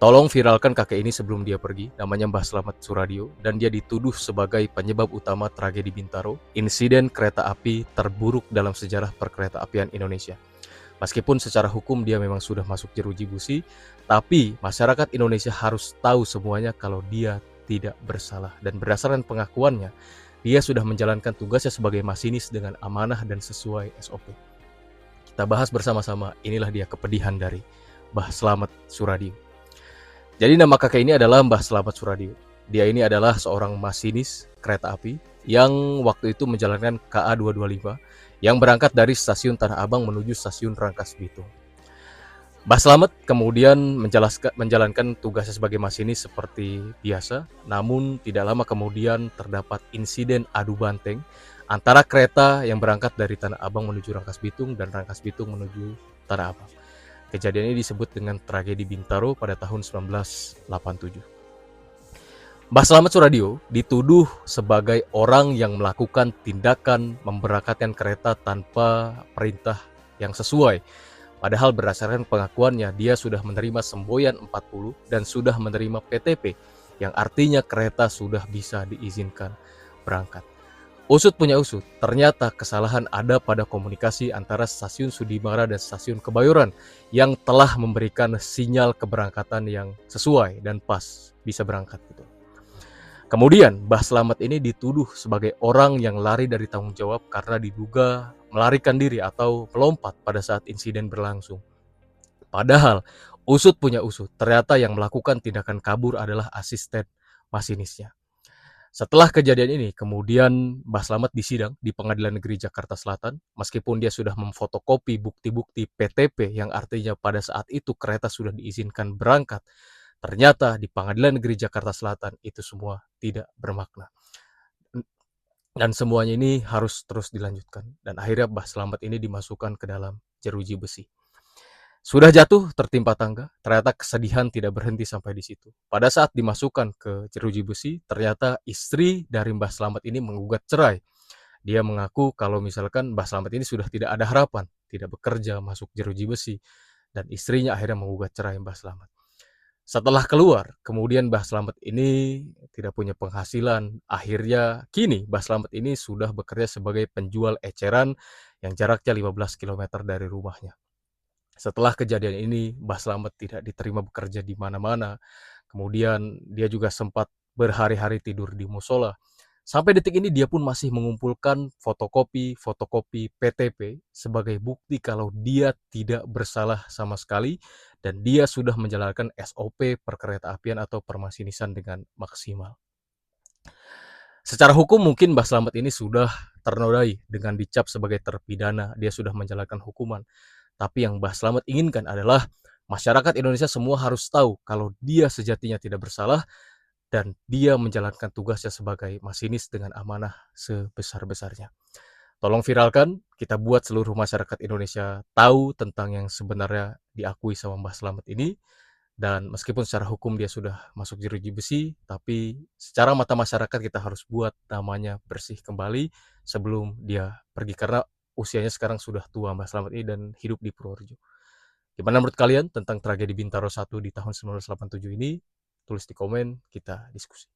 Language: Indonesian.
Tolong viralkan kakek ini sebelum dia pergi, namanya Mbah Slamet Suradio, dan dia dituduh sebagai penyebab utama tragedi Bintaro, insiden kereta api terburuk dalam sejarah perkereta apian Indonesia. Meskipun secara hukum dia memang sudah masuk jeruji besi, tapi masyarakat Indonesia harus tahu semuanya kalau dia tidak bersalah. Dan berdasarkan pengakuannya, dia sudah menjalankan tugasnya sebagai masinis dengan amanah dan sesuai SOP. Kita bahas bersama-sama, inilah dia kepedihan dari Mbah Slamet Suradio. Jadi nama kakek ini adalah Mbah Slamet Suradio. Dia ini adalah seorang masinis kereta api yang waktu itu menjalankan KA 225 yang berangkat dari stasiun Tanah Abang menuju stasiun Rangkas Bitung. Mbah Slamet kemudian menjalankan tugasnya sebagai masinis seperti biasa, namun tidak lama kemudian terdapat insiden adu banteng antara kereta yang berangkat dari Tanah Abang menuju Rangkas Bitung dan Rangkas Bitung menuju Tanah Abang. Kejadian ini disebut dengan tragedi Bintaro pada tahun 1987. Mbah Slamet Suradio dituduh sebagai orang yang melakukan tindakan memberangkatkan kereta tanpa perintah yang sesuai. Padahal berdasarkan pengakuannya, dia sudah menerima semboyan 40 dan sudah menerima PTP, yang artinya kereta sudah bisa diizinkan berangkat. Usut punya usut, ternyata kesalahan ada pada komunikasi antara stasiun Sudimara dan stasiun Kebayoran yang telah memberikan sinyal keberangkatan yang sesuai dan pas bisa berangkat gitu. Kemudian Mbah Slamet ini dituduh sebagai orang yang lari dari tanggung jawab karena diduga melarikan diri atau melompat pada saat insiden berlangsung. Padahal usut punya usut, ternyata yang melakukan tindakan kabur adalah asisten masinisnya. Setelah kejadian ini, kemudian Mbah Slamet disidang di Pengadilan Negeri Jakarta Selatan, meskipun dia sudah memfotokopi bukti-bukti PTP yang artinya pada saat itu kereta sudah diizinkan berangkat. Ternyata di Pengadilan Negeri Jakarta Selatan itu semua tidak bermakna. Dan semuanya ini harus terus dilanjutkan. Dan akhirnya Mbah Slamet ini dimasukkan ke dalam jeruji besi. Sudah jatuh tertimpa tangga, ternyata kesedihan tidak berhenti sampai di situ. Pada saat dimasukkan ke jeruji besi, ternyata istri dari Mbah Slamet ini menggugat cerai. Dia mengaku kalau misalkan Mbah Slamet ini sudah tidak ada harapan, tidak bekerja masuk jeruji besi, dan istrinya akhirnya menggugat cerai Mbah Slamet. Setelah keluar, kemudian Mbah Slamet ini tidak punya penghasilan. Akhirnya kini Mbah Slamet ini sudah bekerja sebagai penjual eceran yang jaraknya 15 km dari rumahnya. Setelah kejadian ini, Mbah Slamet tidak diterima bekerja di mana-mana. Kemudian dia juga sempat berhari-hari tidur di musola. Sampai detik ini dia pun masih mengumpulkan fotokopi PTP sebagai bukti kalau dia tidak bersalah sama sekali dan dia sudah menjalankan SOP perkereta apian atau permasinisan dengan maksimal. Secara hukum mungkin Mbah Slamet ini sudah ternodai dengan dicap sebagai terpidana, dia sudah menjalankan hukuman. Tapi yang Mbah Slamet inginkan adalah masyarakat Indonesia semua harus tahu kalau dia sejatinya tidak bersalah dan dia menjalankan tugasnya sebagai masinis dengan amanah sebesar-besarnya. Tolong viralkan, kita buat seluruh masyarakat Indonesia tahu tentang yang sebenarnya diakui sama Mbah Slamet ini. Dan meskipun secara hukum dia sudah masuk jeruji besi, tapi secara mata masyarakat kita harus buat namanya bersih kembali sebelum dia pergi. Karena usianya sekarang sudah tua Mbah Slamet ini dan hidup di Purworejo. Gimana menurut kalian tentang tragedi Bintaro 1 di tahun 1987 ini? Tulis di komen, kita diskusi.